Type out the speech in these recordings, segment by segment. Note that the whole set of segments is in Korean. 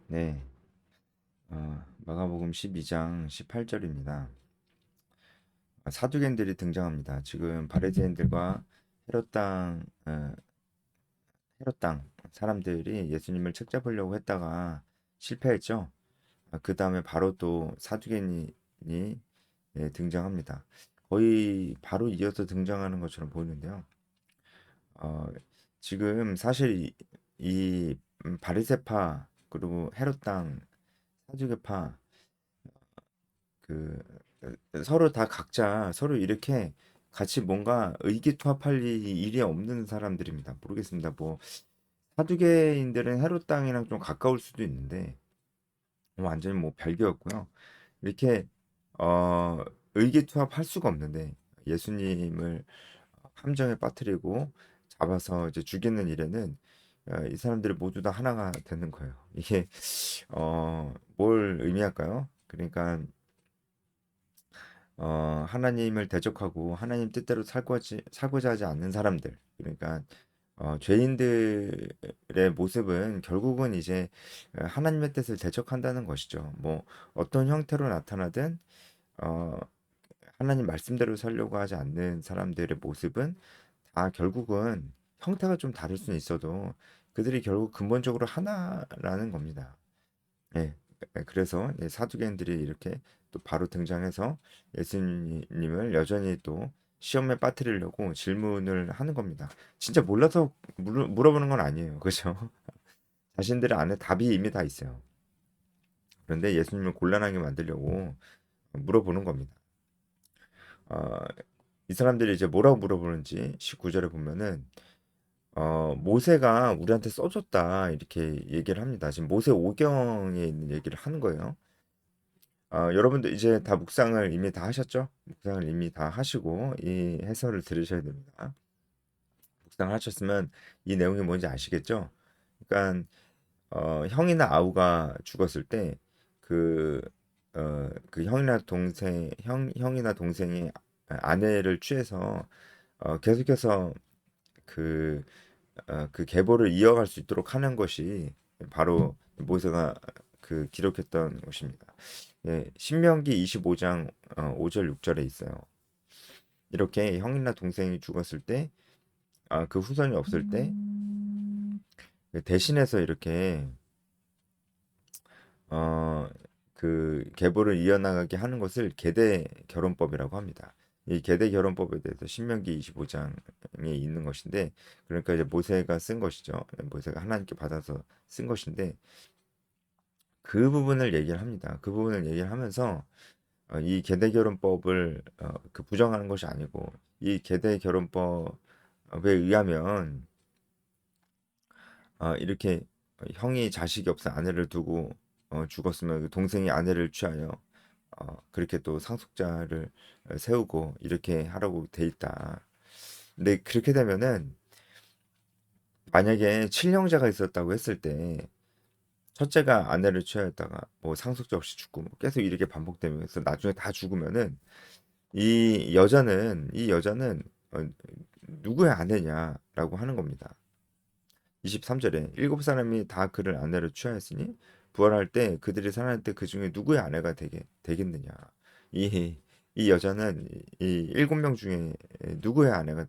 네, 마가복음 12장 18절입니다. 사두개인들이 등장합니다. 지금 바리새인들과 헤롯 땅, 헤롯 땅 사람들이 예수님을 책잡으려고 했다가 실패했죠. 그 다음에 바로 또 사두개인이 등장합니다. 거의 바로 이어서 등장하는 것처럼 보이는데요. 어, 지금 사실 바리새파 그리고 헤롯 땅 사두개파 그 서로 다 각자 서로 이렇게 같이 뭔가 의기투합할 일이 없는 사람들입니다. 모르겠습니다. 뭐 사두개인들은 헤롯 땅이랑 좀 가까울 수도 있는데 완전히 뭐 별개였고요. 이렇게 어 의기투합할 수가 없는데 예수님을 함정에 빠뜨리고 잡아서 이제 죽이는 일에는 이 사람들이 모두 다 하나가 되는 거예요. 이게 뭘 의미할까요? 그러니까 하나님을 대적하고 하나님 뜻대로 살고자 하지 않는 사람들. 그러니까 죄인들의 모습은 결국은 이제 하나님의 뜻을 대적한다는 것이죠. 뭐 어떤 형태로 나타나든 어, 하나님 말씀대로 살려고 하지 않는 사람들의 모습은 다 결국은 형태가 좀 다를 수는 있어도 그들이 결국 근본적으로 하나라는 겁니다. 예. 그래서 사두개인들이 이렇게 또 바로 등장해서 예수님을 여전히 또 시험에 빠뜨리려고 질문을 하는 겁니다. 진짜 몰라서 물어보는 건 아니에요. 그죠? 자신들 안에 답이 이미 다 있어요. 그런데 예수님을 곤란하게 만들려고 물어보는 겁니다. 어, 이 사람들이 이제 뭐라고 물어보는지 19절에 보면은 모세가 우리한테 써줬다 이렇게 얘기를 합니다. 지금 모세 오경에 있는 얘기를 하는 거예요. 여러분들 이제 다 묵상을 이미 다 하셨죠? 묵상을 이미 다 하시고 이 해설을 들으셔야 됩니다. 묵상을 하셨으면 이 내용이 뭔지 아시겠죠? 그러니까 형이나 아우가 죽었을 때 그 그 형이나 동생이 아내를 취해서 계속해서 그 그 계보를 이어갈 수 있도록 하는 것이 바로 모세가 그 기록했던 것입니다. 예, 신명기 25장 5절 6절에 있어요. 이렇게 형이나 동생이 죽었을 때, 그 후손이 없을 때 대신해서 이렇게 어, 그 계보를 이어나가게 하는 것을 계대 결혼법이라고 합니다. 이 계대 결혼법에 대해서 신명기 25장에 있는 것인데, 그러니까 이제 모세가 쓴 것이죠. 모세가 하나님께 받아서 쓴 것인데 그 부분을 얘기를 합니다. 그 부분을 얘기를 하면서 이 계대 결혼법을 그 부정하는 것이 아니고 이 계대 결혼법에 의하면 이렇게 형이 자식이 없어 아내를 두고 죽었으면 그 동생이 아내를 취하여 그렇게 또 상속자를 세우고 이렇게 하라고 돼 있다. 근데 그렇게 되면은 만약에 칠형제가 있었다고 했을 때 첫째가 아내를 취하였다가 뭐 상속자 없이 죽고 뭐 계속 이렇게 반복되면서 나중에 다 죽으면은 이 여자는 누구의 아내냐라고 하는 겁니다. 23절에 일곱 사람이 다 그를 아내로 취하였으니 부활할 때 그들이 살아날 때 그 중에 누구의 아내가 되겠느냐. 이, 이 여자는 이 일곱 명 중에 누구의 아내가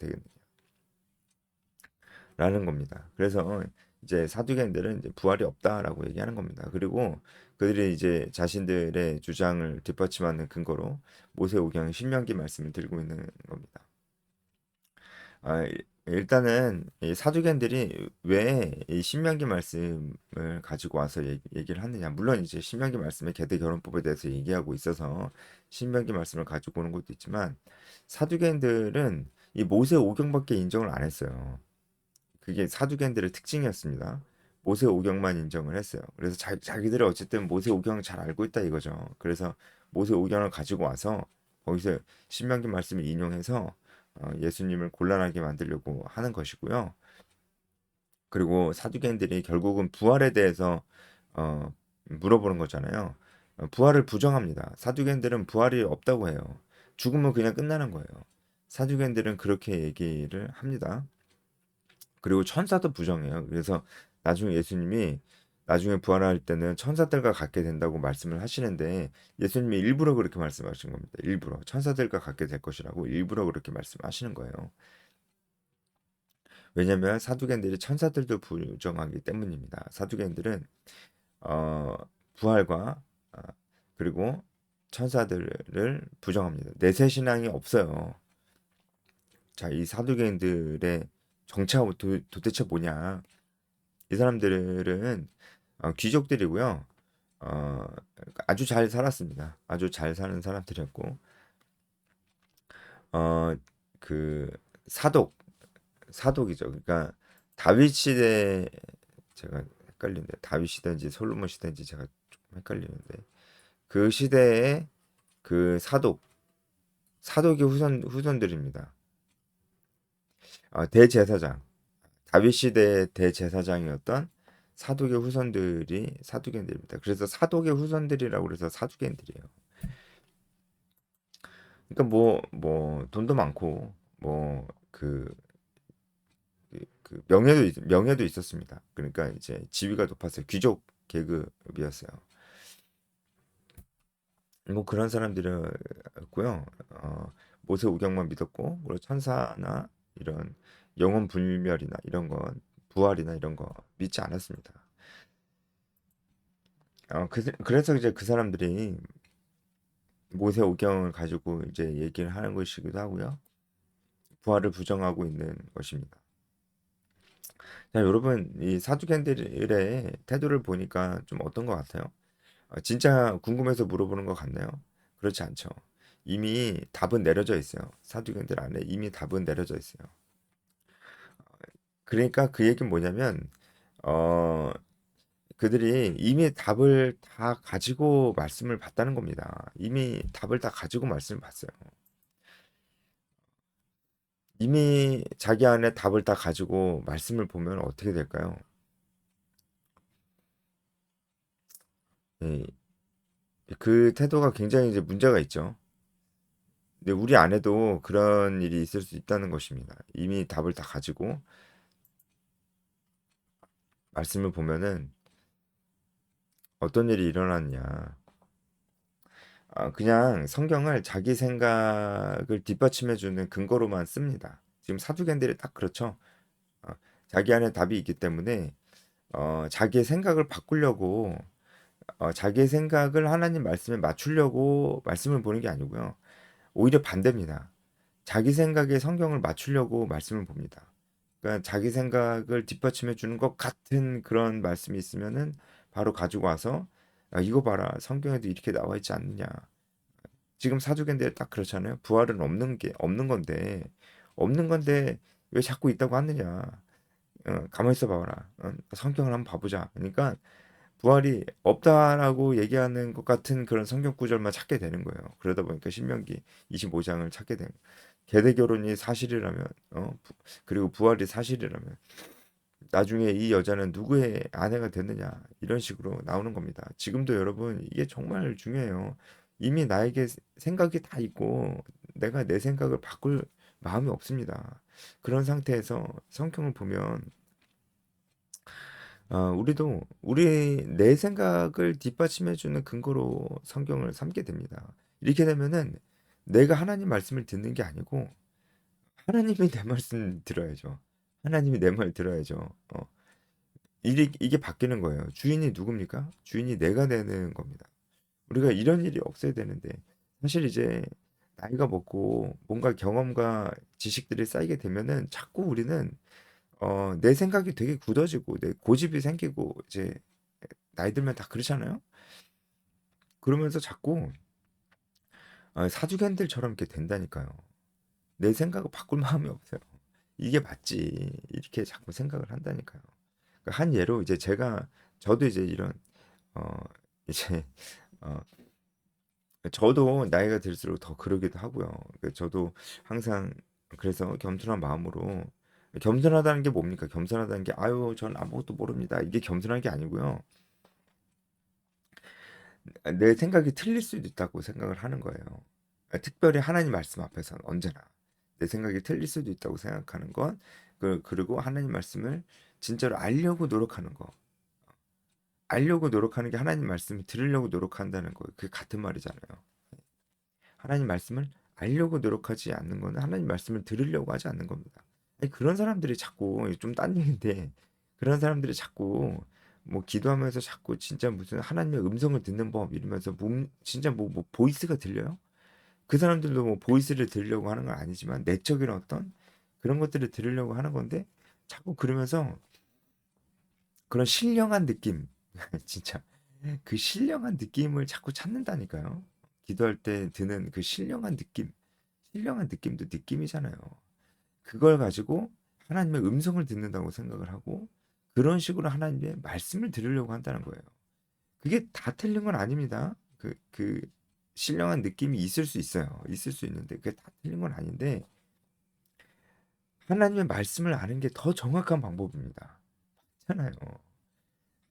되겠느냐라는 겁니다. 그래서 이제 사두개인들은 이제 부활이 없다라고 얘기하는 겁니다. 그리고 그들이 이제 자신들의 주장을 뒷받침하는 근거로 모세오경 신명기 말씀을 들고 있는 겁니다. 일단은 이 사두개인들이 왜 이 신명기 말씀을 가지고 와서 얘기를 하느냐. 물론 이제 신명기 말씀의 계대 결혼법에 대해서 얘기하고 있어서 신명기 말씀을 가지고 오는 것도 있지만 사두개인들은 이 모세 오경밖에 인정을 안 했어요. 그게 사두개인들의 특징이었습니다. 모세 오경만 인정을 했어요. 그래서 자기들이 어쨌든 모세 오경을 잘 알고 있다 이거죠. 그래서 모세 오경을 가지고 와서 거기서 신명기 말씀을 인용해서 예수님을 곤란하게 만들려고 하는 것이고요. 그리고 사두개인들이 결국은 부활에 대해서 물어보는 거잖아요. 부활을 부정합니다. 사두개인들은 부활이 없다고 해요. 죽으면 그냥 끝나는 거예요. 사두개인들은 그렇게 얘기를 합니다. 그리고 천사도 부정해요. 그래서 나중에 예수님이 나중에 부활할 때는 천사들과 같게 된다고 말씀을 하시는데 예수님이 일부러 그렇게 말씀하신 겁니다. 일부러 천사들과 같게 될 것이라고 일부러 그렇게 말씀하시는 거예요. 왜냐하면 사두개인들이 천사들도 부정하기 때문입니다. 사두개인들은 어, 부활과 어, 그리고 천사들을 부정합니다. 내세 신앙이 없어요. 자, 이 사두개인들의 정체가 도대체 뭐냐? 이 사람들은 귀족들이고요. 어, 아주 잘 살았습니다. 아주 잘 사는 사람들이었고, 어, 그 사독, 사독이죠. 그러니까 다윗 시대 제가 헷갈리는데 다윗 시대인지 솔로몬 시대인지 제가 좀 헷갈리는데 그 시대의 그 사독의 후손들입니다. 대제사장 다윗 시대의 대제사장이었던 사독의 후손들이 사두개인들입니다. 그래서 사독의 후손들이라고 그래서 사두개인들이에요. 그러니까 뭐 돈도 많고 그 명예도 있었습니다. 그러니까 이제 지위가 높았어요. 귀족 계급이었어요. 뭐 그런 사람들이었고요. 모세 우경만 믿었고, 그리고 천사나 이런 영혼 불멸이나 이런 건 부활이나 이런 거 믿지 않았습니다. 그래서 이제 그 사람들이 모세 오경을 가지고 이제 얘기를 하는 것이기도 하고요. 부활을 부정하고 있는 것입니다. 자, 여러분, 이 사두개인들의 태도를 보니까 좀 어떤 것 같아요? 진짜 궁금해서 물어보는 것 같나요? 그렇지 않죠. 이미 답은 내려져 있어요. 사두개인들 안에 이미 답은 내려져 있어요. 그러니까 그 얘기는 뭐냐면, 어, 그들이 이미 답을 다 가지고 말씀을 봤다는 겁니다. 이미 답을 다 가지고 말씀을 봤어요. 이미 자기 안에 답을 다 가지고 말씀을 보면 어떻게 될까요? 예, 그 태도가 굉장히 이제 문제가 있죠. 근데 우리 안에도 그런 일이 있을 수 있다는 것입니다. 이미 답을 다 가지고 말씀을 보면은 어떤 일이 일어났냐. 그냥 성경을 자기 생각을 뒷받침해주는 근거로만 씁니다. 지금 사두개인들이 딱 그렇죠. 어, 자기 안에 답이 있기 때문에 자기의 생각을 바꾸려고 자기의 생각을 하나님 말씀에 맞추려고 말씀을 보는 게 아니고요. 오히려 반대입니다. 자기 생각에 성경을 맞추려고 말씀을 봅니다. 그러니까 자기 생각을 뒷받침해 주는 것 같은 그런 말씀이 있으면은 바로 가지고 와서 이거 봐라 성경에도 이렇게 나와 있지 않느냐. 지금 사두개인데 딱 그렇잖아요. 부활은 없는 건데 왜 자꾸 있다고 하느냐. 가만히 있어 봐라. 성경을 한번 봐보자. 그러니까 부활이 없다라고 얘기하는 것 같은 그런 성경 구절만 찾게 되는 거예요. 그러다 보니까 신명기 25장을 찾게 된 계대 결혼이 사실이라면 그리고 부활이 사실이라면 나중에 이 여자는 누구의 아내가 됐느냐 이런 식으로 나오는 겁니다. 지금도 여러분 이게 정말 중요해요. 이미 나에게 생각이 다 있고 내가 내 생각을 바꿀 마음이 없습니다. 그런 상태에서 성경을 보면 우리도 우리 내 생각을 뒷받침해주는 근거로 성경을 삼게 됩니다. 이렇게 되면은 내가 하나님 말씀을 듣는 게 아니고 하나님이 내 말씀 들어야죠. 하나님이 내 말 들어야죠. 이게 바뀌는 거예요. 주인이 누굽니까? 주인이 내가 되는 겁니다. 우리가 이런 일이 없어야 되는데 사실 이제 나이가 먹고 뭔가 경험과 지식들이 쌓이게 되면은 자꾸 우리는 내 생각이 되게 굳어지고 내 고집이 생기고 이제 나이 들면 다 그러잖아요. 그러면서 자꾸 사두개인들처럼 이렇게 된다니까요. 내 생각을 바꿀 마음이 없어요. 이게 맞지 이렇게 자꾸 생각을 한다니까요. 그러니까 한 예로 이제 저도 이제 이런 어 이제 어 저도 나이가 들수록 더 그러기도 하고요. 저도 항상 그래서 겸손한 마음으로 겸손하다는 게 뭡니까? 겸손하다는 게 아유 전 아무것도 모릅니다. 이게 겸손한 게 아니고요. 내 생각이 틀릴 수도 있다고 생각을 하는 거예요. 특별히 하나님 말씀 앞에서는 언제나 내 생각이 틀릴 수도 있다고 생각하는 건 그리고 하나님 말씀을 진짜로 알려고 노력하는 거. 알려고 노력하는 게 하나님 말씀을 들으려고 노력한다는 거예요. 그게 같은 말이잖아요. 하나님 말씀을 알려고 노력하지 않는 거는 하나님 말씀을 들으려고 하지 않는 겁니다. 아니, 그런 사람들이 자꾸 좀 딴 얘기인데 그런 사람들이 자꾸 뭐 기도하면서 자꾸 진짜 무슨 하나님의 음성을 듣는 법 이러면서 진짜 뭐 보이스가 들려요? 그 사람들도 뭐 보이스를 들으려고 하는 건 아니지만 내적인 어떤 그런 것들을 들으려고 하는 건데 자꾸 그러면서 그런 신령한 느낌 진짜 그 신령한 느낌을 자꾸 찾는다니까요. 기도할 때 드는 그 신령한 느낌, 신령한 느낌도 느낌이잖아요. 그걸 가지고 하나님의 음성을 듣는다고 생각을 하고 그런 식으로 하나님의 말씀을 들으려고 한다는 거예요. 그게 다 틀린 건 아닙니다. 그 신령한 느낌이 있을 수 있어요. 있을 수 있는데 그게 다 틀린 건 아닌데 하나님의 말씀을 아는 게 더 정확한 방법입니다. 그렇잖아요.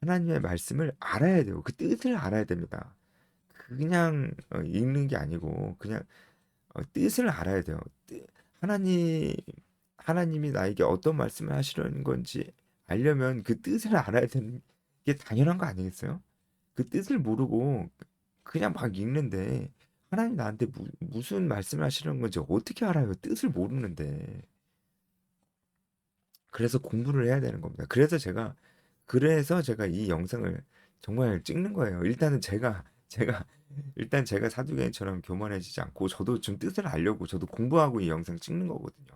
하나님의 말씀을 알아야 돼요. 그 뜻을 알아야 됩니다. 그냥 읽는 게 아니고 그냥 뜻을 알아야 돼요. 하나님 하나님이 나에게 어떤 말씀을 하시려는 건지 알려면 그 뜻을 알아야 되는 게 당연한 거 아니겠어요? 그 뜻을 모르고 그냥 막 읽는데 하나님 나한테 무슨 말씀을 하시려는 건지 어떻게 알아요? 뜻을 모르는데. 그래서 공부를 해야 되는 겁니다. 그래서 제가 이 영상을 정말 찍는 거예요. 일단은 제가 일단 제가 사두개인처럼 교만해지지 않고 저도 좀 뜻을 알려고 저도 공부하고 이 영상 찍는 거거든요.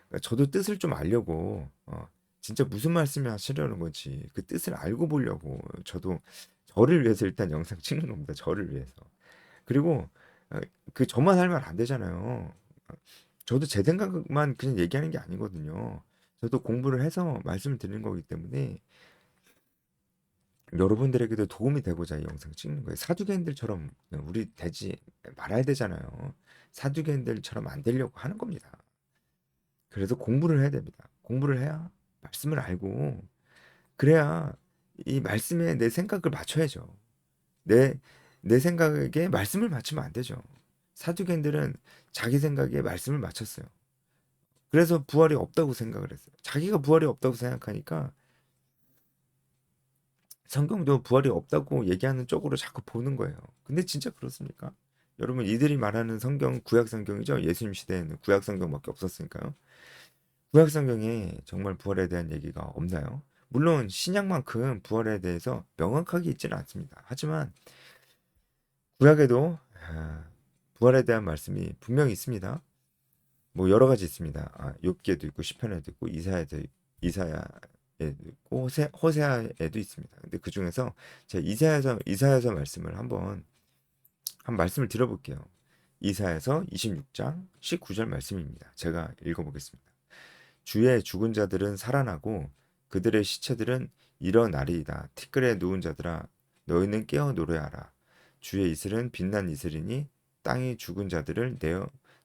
그러니까 저도 뜻을 좀 알려고 진짜 무슨 말씀을 하시려는 건지 그 뜻을 알고 보려고 저도 저를 위해서 일단 영상 찍는 겁니다. 저를 위해서. 그리고 어, 그 저만 할 말 안 되잖아요. 저도 제 생각만 그냥 얘기하는 게 아니거든요. 저도 공부를 해서 말씀을 드리는 거기 때문에 여러분들에게도 도움이 되고자 이 영상 찍는 거예요. 사두개인들처럼 우리 되지 말아야 되잖아요. 사두개인들처럼 안 되려고 하는 겁니다. 그래서 공부를 해야 됩니다. 공부를 해야 말씀을 알고 그래야 이 말씀에 내 생각을 맞춰야죠. 내, 내 생각에 말씀을 맞추면 안 되죠. 사두개인들은 자기 생각에 말씀을 맞췄어요. 그래서 부활이 없다고 생각을 했어요. 자기가 부활이 없다고 생각하니까 성경도 부활이 없다고 얘기하는 쪽으로 자꾸 보는 거예요. 근데 진짜 그렇습니까? 여러분 이들이 말하는 성경 구약 성경이죠. 예수님 시대에는 구약 성경밖에 없었으니까요. 구약 성경에 정말 부활에 대한 얘기가 없나요? 물론 신약만큼 부활에 대해서 명확하게 있지는 않습니다. 하지만 구약에도 부활에 대한 말씀이 분명히 있습니다. 뭐 여러 가지 있습니다. 욥기에도 있고 시편에도 있고 이사야에도 있고 호세아에도 있습니다. 근데 그 중에서 제가 이사야서 말씀을 한 말씀을 들어볼게요. 이사야서 26장 19절 말씀입니다. 제가 읽어보겠습니다. 주의 죽은 자들은 살아나고 그들의 시체들은 일어나리이다. 티끌에 누운 자들아 너희는 깨어 노래하라. 주의 이슬은 빛난 이슬이니 땅이 죽은 자들을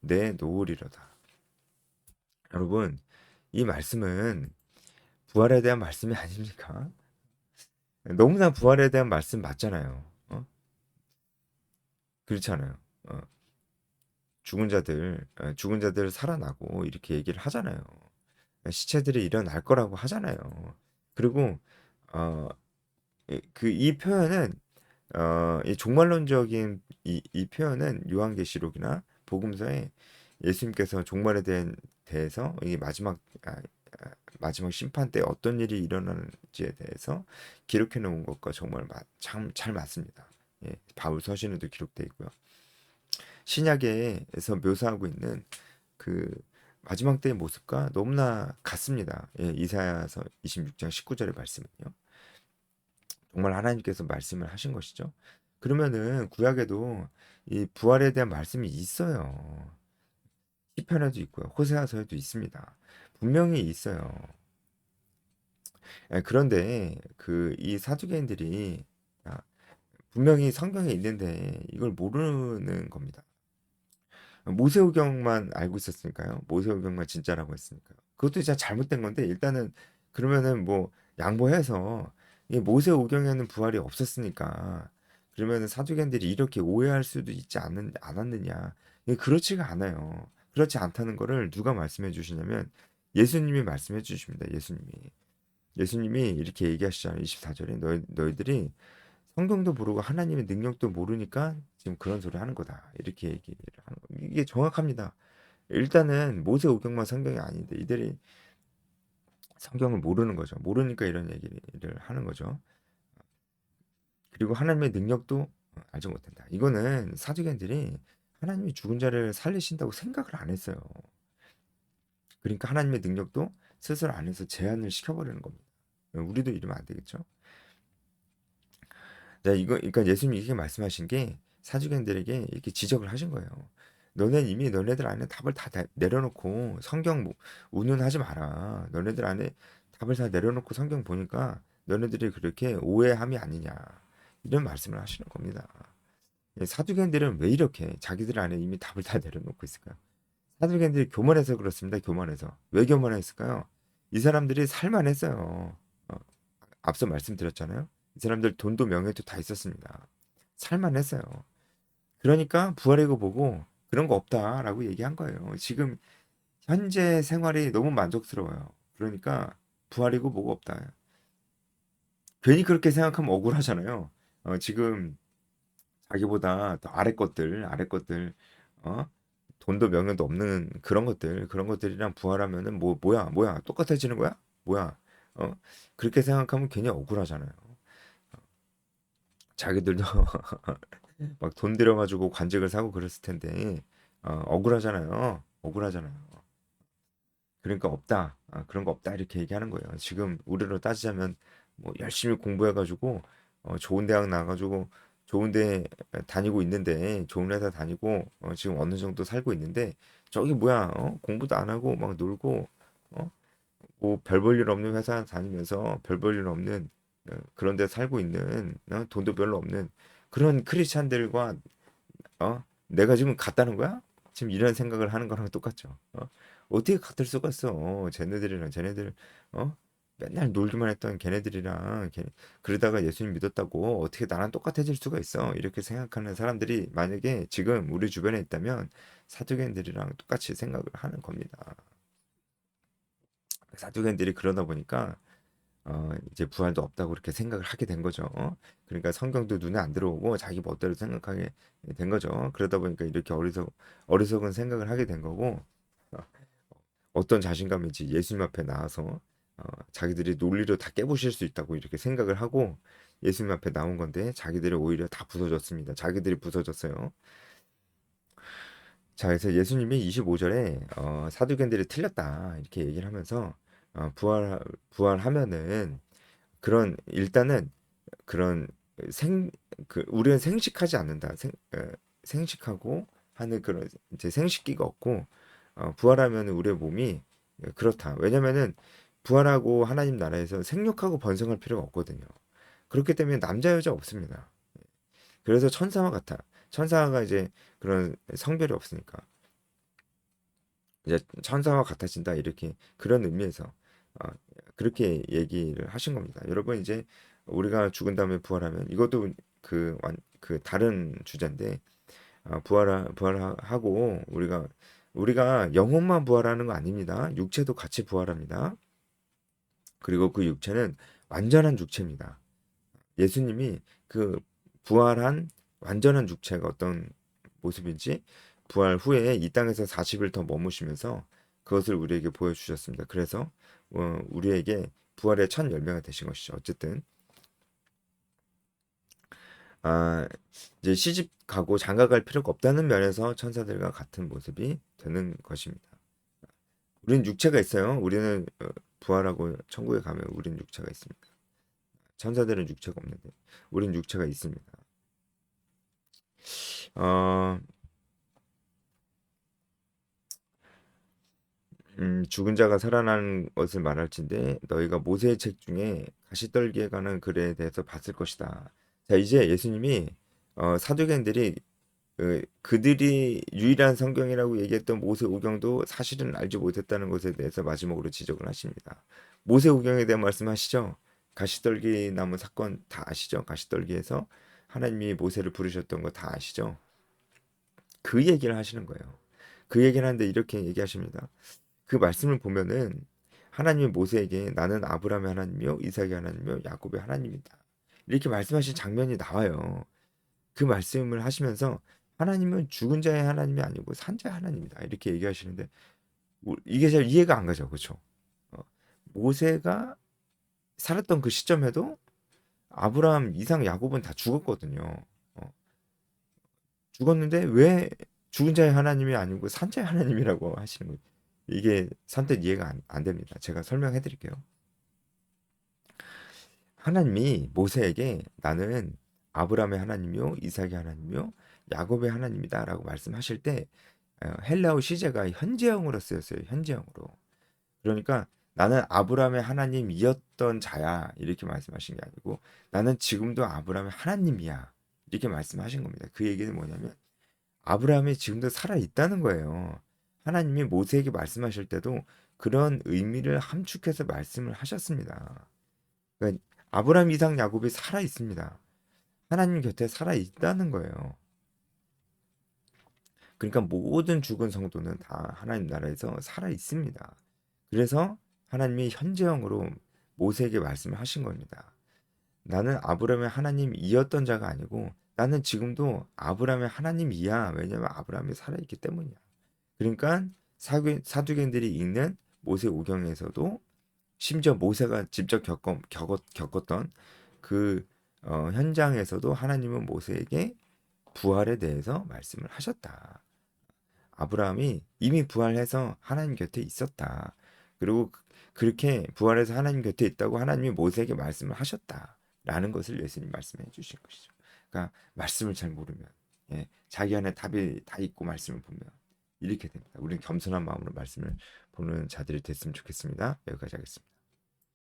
내놓으리로다. 여러분, 이 말씀은 부활에 대한 말씀이 아닙니까? 너무나 부활에 대한 말씀 맞잖아요. 그렇잖아요. 어, 죽은 자들 살아나고 이렇게 얘기를 하잖아요. 시체들이 일어날 거라고 하잖아요. 그리고 어, 이 표현은 이 종말론적인 이 표현은 요한계시록이나 복음서에 예수님께서 대해서 이 마지막 심판 때 어떤 일이 일어나는지에 대해서 기록해 놓은 것과 정말 참 잘 맞습니다. 예, 바울 서신에도 기록되어 있고요. 신약에서 묘사하고 있는 그 마지막 때의 모습과 너무나 같습니다. 예, 이사야서 26장 19절의 말씀은요. 정말 하나님께서 말씀을 하신 것이죠. 그러면은 구약에도 이 부활에 대한 말씀이 있어요. 시편에도 있고요. 호세아서에도 있습니다. 분명히 있어요. 그런데 이 사두개인들이 아, 분명히 성경에 있는데 이걸 모르는 겁니다. 모세오경만 알고 있었으니까요. 모세오경만 진짜라고 했으니까요. 그것도 진짜 잘못된 건데 일단은 그러면은 뭐 양보해서 이 모세오경에는 부활이 없었으니까 그러면은 사두개인들이 이렇게 오해할 수도 있지 않았느냐. 이게 그렇지가 않아요. 그렇지 않다는 거를 누가 말씀해 주시냐면 예수님이 말씀해 주십니다. 예수님이. 예수님이 이렇게 얘기하시잖아요. 24절에 너희들이 성경도 모르고 하나님의 능력도 모르니까 지금 그런 소리 하는 거다. 이렇게 얘기를 하는 거. 이게 정확합니다. 일단은 모세 오경만 성경이 아닌데 이들이 성경을 모르는 거죠. 모르니까 이런 얘기를 하는 거죠. 그리고 하나님의 능력도 알지 못한다. 이거는 사두개인들이 하나님이 죽은 자를 살리신다고 생각을 안 했어요. 그러니까 하나님의 능력도 스스로 안에서 제한을 시켜버리는 겁니다. 우리도 이러면 안 되겠죠. 네, 이거 그러니까 예수님이 이렇게 말씀하신 게 사두개인들에게 이렇게 지적을 하신 거예요. 너네 이미 너네들 안에 답을 다 내려놓고 성경 운운하지 마라. 너네들 안에 답을 다 내려놓고 성경 보니까 너네들이 그렇게 오해함이 아니냐. 이런 말씀을 하시는 겁니다. 사두개인들은 왜 이렇게 자기들 안에 이미 답을 다 내려놓고 있을까요? 사두개인들이 교만해서 그렇습니다. 교만해서. 왜 교만했을까요? 이 사람들이 살만했어요. 어, 앞서 말씀드렸잖아요. 이 사람들 돈도 명예도 다 있었습니다. 살만했어요. 그러니까 부활이고 보고 그런 거 없다라고 얘기한 거예요. 지금 현재 생활이 너무 만족스러워요. 그러니까 부활이고 뭐고 없다. 괜히 그렇게 생각하면 억울하잖아요. 지금 자기보다 더 아래 것들, 어? 돈도 명예도 없는 그런 것들이랑 부활하면은 뭐야, 똑같아지는 거야? 뭐야, 어? 그렇게 생각하면 괜히 억울하잖아요. 자기들도 막 돈 들여가지고 관직을 사고 그랬을 텐데, 억울하잖아요. 억울하잖아요. 그러니까 없다. 그런 거 없다. 이렇게 얘기하는 거예요. 지금 우리로 따지자면 뭐 열심히 공부해가지고 좋은 대학 나가지고 좋은 데 다니고 있는데 좋은 회사 다니고 지금 어느 정도 살고 있는데 저기 뭐야 공부도 안 하고 막 놀고 어? 뭐 별 볼 일 없는 회사 다니면서 별 볼 일 없는 그런 데 살고 있는 돈도 별로 없는 그런 크리스찬들과 내가 지금 같다는 거야? 지금 이런 생각을 하는 거랑 똑같죠. 어떻게 같을 수가 있어? 쟤네들, 어? 맨날 놀기만 했던 걔네들이랑, 그러다가 예수님 믿었다고 어떻게 나랑 똑같아질 수가 있어? 이렇게 생각하는 사람들이 만약에 지금 우리 주변에 있다면 사두개인들이랑 똑같이 생각을 하는 겁니다. 사두개인들이 그러다 보니까 이제 부활도 없다고 그렇게 생각을 하게 된 거죠. 그러니까 성경도 눈에 안 들어오고 자기 멋대로 생각하게 된 거죠. 그러다 보니까 이렇게 어리석은 생각을 하게 된 거고, 어, 어떤 자신감인지 예수님 앞에 나와서 자기들이 논리로 다 깨부실 수 있다고 이렇게 생각을 하고 예수님 앞에 나온 건데 자기들이 오히려 다 부서졌습니다. 자기들이 부서졌어요. 자, 그래서 예수님이 25절에 사두개인들이 틀렸다 이렇게 얘기를 하면서 부활하면은 그런 일단은 그런 생 우리는 생식하지 않는다. 생식하고 하는 그런 이제 생식기가 없고 부활하면 우리의 몸이 그렇다. 왜냐면은 부활하고 하나님 나라에서 생육하고 번성할 필요가 없거든요. 그렇기 때문에 남자 여자 없습니다. 그래서 천사와 같아. 천사가 이제 그런 성별이 없으니까 이제 천사와 같아진다 이렇게 그런 의미에서 어, 그렇게 얘기를 하신 겁니다. 여러분 이제 우리가 죽은 다음에 부활하면 이것도 그 다른 주제인데 부활하고 우리가 영혼만 부활하는 거 아닙니다. 육체도 같이 부활합니다. 그리고 그 육체는 완전한 육체입니다. 예수님이 그 부활한 완전한 육체가 어떤 모습인지 부활 후에 이 땅에서 40일 더 머무시면서 그것을 우리에게 보여주셨습니다. 그래서 우리에게 부활의 첫 열매가 되신 것이죠. 어쨌든 아, 이제 시집 가고 장가 갈 필요가 없다는 면에서 천사들과 같은 모습이 되는 것입니다. 우리는 육체가 있어요. 우리는 부활하고 천국에 가면 우리는 육체가 있습니다. 천사들은 육체가 없는데 우리는 육체가 있습니다. 어, 죽은 자가 살아나는 것을 말할진대 너희가 모세의 책 중에 가시떨기에 관한 글에 대해서 봤을 것이다. 자, 이제 예수님이 사두개인들이 그들이 유일한 성경이라고 얘기했던 모세오경도 사실은 알지 못했다는 것에 대해서 마지막으로 지적을 하십니다. 모세오경에 대한 말씀하시죠? 가시떨기 나무 사건 다 아시죠? 가시떨기에서 하나님이 모세를 부르셨던 거 다 아시죠? 그 얘기를 하시는 거예요. 그 얘기를 하는데 이렇게 얘기하십니다. 그 말씀을 보면은 하나님이 모세에게 나는 아브라함의 하나님이요 이삭의 하나님이요 야곱의 하나님이다. 이렇게 말씀하신 장면이 나와요. 그 말씀을 하시면서 하나님은 죽은 자의 하나님이 아니고 산 자의 하나님이다. 이렇게 얘기하시는데 이게 잘 이해가 안 가죠. 그렇죠? 모세가 살았던 그 시점에도 아브라함, 이삭, 야곱은 다 죽었거든요. 어, 죽었는데 왜 죽은 자의 하나님이 아니고 산 자의 하나님이라고 하시는 거예요. 이게 선뜻 이해가 안 됩니다. 제가 설명해 드릴게요. 하나님이 모세에게 나는 아브라함의 하나님이요, 이삭의 하나님이요, 야곱의 하나님이다라고 말씀하실 때 헬라어 시제가 현재형으로 쓰였어요. 현재형으로. 그러니까 나는 아브라함의 하나님이었던 자야 이렇게 말씀하신 게 아니고 나는 지금도 아브라함의 하나님이야 이렇게 말씀하신 겁니다. 그 얘기는 뭐냐면 아브라함이 지금도 살아 있다는 거예요. 하나님이 모세에게 말씀하실 때도 그런 의미를 함축해서 말씀을 하셨습니다. 그러니까 아브라함, 이삭, 야곱이 살아 있습니다. 하나님 곁에 살아 있다는 거예요. 그러니까 모든 죽은 성도는 다 하나님 나라에서 살아 있습니다. 그래서 하나님이 현재형으로 모세에게 말씀을 하신 겁니다. 나는 아브라함의 하나님이었던 자가 아니고 나는 지금도 아브라함의 하나님이야. 왜냐하면 아브라함이 살아있기 때문이야. 그러니까 사두개인들이 읽는 모세 오경에서도 심지어 모세가 직접 겪었던 그 현장에서도 하나님은 모세에게 부활에 대해서 말씀을 하셨다. 아브라함이 이미 부활해서 하나님 곁에 있었다. 그리고 그렇게 부활해서 하나님 곁에 있다고 하나님이 모세에게 말씀을 하셨다라는 것을 예수님 말씀해 주신 것이죠. 그러니까 말씀을 잘 모르면 자기 안에 답이 다 있고 말씀을 보면 이렇게 됩니다. 우리는 겸손한 마음으로 말씀을 보는 자들이 됐으면 좋겠습니다. 여기까지 하겠습니다.